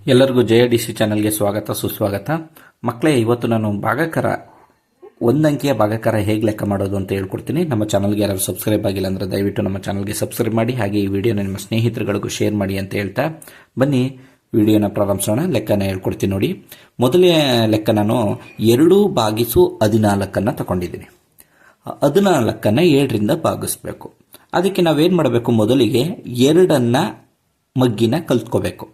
ಎಲ್ಲರಿಗೂ JIDC ಚಾನಲ್ಗೆ ಸ್ವಾಗತ ಸುಸ್ವಾಗತ. ಮಕ್ಕಳೇ, ಇವತ್ತು ನಾನು ಭಾಗಾಕಾರ ಒಂದಂಕಿಯ ಭಾಗಾಕಾರ ಹೇಗೆ ಲೆಕ್ಕ ಮಾಡೋದು ಅಂತ ಹೇಳ್ಕೊಡ್ತೀನಿ. ನಮ್ಮ ಚಾನಲ್ಗೆ ಯಾರು ಸಬ್ಸ್ಕ್ರೈಬ್ ಆಗಿಲ್ಲ ಅಂದರೆ ದಯವಿಟ್ಟು ನಮ್ಮ ಚಾನಲ್ಗೆ ಸಬ್ಸ್ಕ್ರೈಬ್ ಮಾಡಿ, ಹಾಗೆ ಈ ವಿಡಿಯೋನ ನಿಮ್ಮ ಸ್ನೇಹಿತರುಗಳಿಗೂ ಶೇರ್ ಮಾಡಿ ಅಂತ ಹೇಳ್ತಾ ಬನ್ನಿ ವಿಡಿಯೋನ ಪ್ರಾರಂಭಿಸೋಣ. ಲೆಕ್ಕನ ಹೇಳ್ಕೊಡ್ತೀನಿ ನೋಡಿ. ಮೊದಲನೇ ಲೆಕ್ಕ ನಾನು 2/14 ತಗೊಂಡಿದ್ದೀನಿ. 14 7ರಿಂದ ಭಾಗಿಸ್ಬೇಕು. ಅದಕ್ಕೆ ನಾವೇನು ಮಾಡಬೇಕು, ಮೊದಲಿಗೆ 2 ಮಗ್ಗಿನ ಕಲ್ತ್ಕೋಬೇಕು.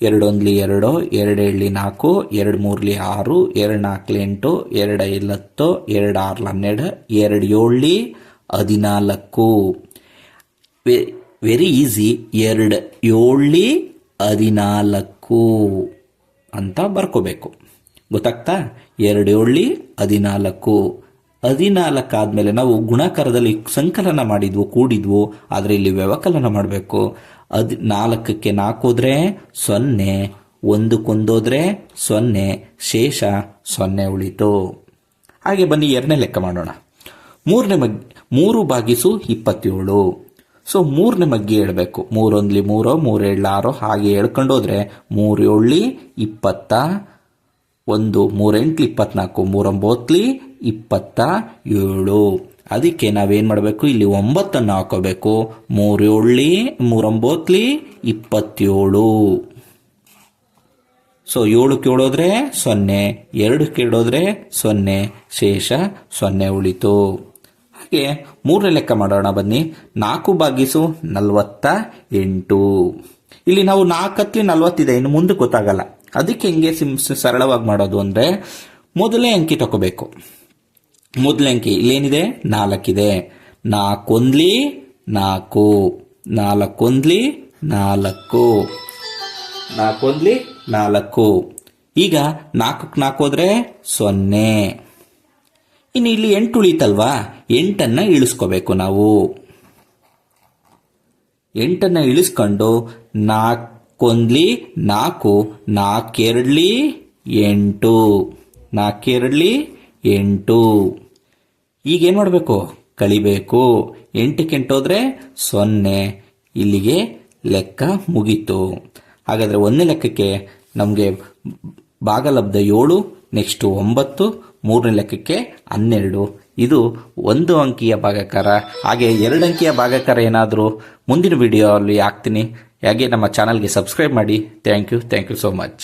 2 1 2, 2 7 4, 2 3 6, 2 4 8, 2 5 10, 2 6 12, 2 7 14. Very easy. 2 7 14 ಅಂತ ಬರ್ಕೋಬೇಕು. ಗೊತ್ತಾಗ್ತಾ? 2 7 14. 14 ಆದಮೇಲೆ ನಾವು ಗುಣಾಕಾರದಲ್ಲಿ ಸಂಕಲನ ಮಾಡಿದ್ವು, ಕೂಡಿದ್ವು. ಆದರೆ ಇಲ್ಲಿ ವ್ಯವಕಲನ ಮಾಡಬೇಕು. 4ಕ್ಕೆ 4 ಹೋದ್ರೆ 0, 1 ಹೋದ್ರೆ 0, ಶೇಷ 0 ಉಳಿತು. ಹಾಗೆ ಬನ್ನಿ ಎರಡನೇ ಲೆಕ್ಕ ಮಾಡೋಣ. 3/27. ಸೊ 3ನೇ ಮಗ್ಗಿ ಹೇಳ್ಬೇಕು. 3 1 3, 3 7 6 ಹಾಗೆ ಹೇಳ್ಕೊಂಡು ಹೋದ್ರೆ 3 7 20, 1 3 8 24, 3 9 27. ಅದಕ್ಕೆ ನಾವೇನು ಮಾಡಬೇಕು, ಇಲ್ಲಿ 9 ಹಾಕೋಬೇಕು. 3 7 3 9 27. ಸೊ 7ಕ್ಕೆ ಹೇಳೋದ್ರೆ 0, 2ಕ್ಕೆ ಹೇಳೋದ್ರೆ 0, ಶೇಷ 0 ಉಳಿತು. ಹಾಗೆ ಮೂರನೇ ಲೆಕ್ಕ ಮಾಡೋಣ ಬನ್ನಿ. 4/48. ಇಲ್ಲಿ ನಾವು 4 40 ಇದೆ, ಇನ್ನು ಮುಂದೆ ಗೊತ್ತಾಗಲ್ಲ. ಅದಕ್ಕೆ ಹೆಂಗೆ ಸರಳವಾಗಿ ಮಾಡೋದು ಅಂದರೆ, ಮೊದಲೇ ಅಂಕಿ ತಗೋಬೇಕು. ಮೊದಲನೇ ಅಂಕಿ ಇಲ್ಲೇನಿದೆ, 4 ಇದೆ. 4 1 4, 4 1 4, 4 1 4. ಈಗ 4ಕ್ಕೆ 4 ಹೋದ್ರೆ 0. ಇನ್ನು ಇಲ್ಲಿ 8 ಉಳಿತಲ್ವಾ, 8 ಇಳಿಸ್ಕೋಬೇಕು ನಾವು. 8 ಇಳಿಸ್ಕೊಂಡು 4 1 4, 4 2 8, 4 2 8. ಈಗೇನು ಮಾಡಬೇಕು, ಕಳಿಬೇಕು. 8ಕ್ಕೆ 8 ಹೋದ್ರೆ 0. ಇಲ್ಲಿಗೆ ಲೆಕ್ಕ ಮುಗೀತು. ಹಾಗಾದರೆ ಒಂದನೇ ಲೆಕ್ಕಕ್ಕೆ ನಮಗೆ ಭಾಗಲಬ್ಧ 7, ನೆಕ್ಸ್ಟ್ 9, ಮೂರನೇ ಲೆಕ್ಕಕ್ಕೆ 12. ಇದು 1 ಅಂಕಿಯ ಭಾಗಾಕಾರ. ಹಾಗೆ 2 ಅಂಕಿಯ ಭಾಗಾಕಾರ ಏನಾದರೂ ಮುಂದಿನ ವಿಡಿಯೋ ಅಲ್ಲಿ ಹಾಕ್ತೀನಿ. ಹಾಗೆ ನಮ್ಮ ಚಾನಲ್ಗೆ ಸಬ್ಸ್ಕ್ರೈಬ್ ಮಾಡಿ. Thank you so much.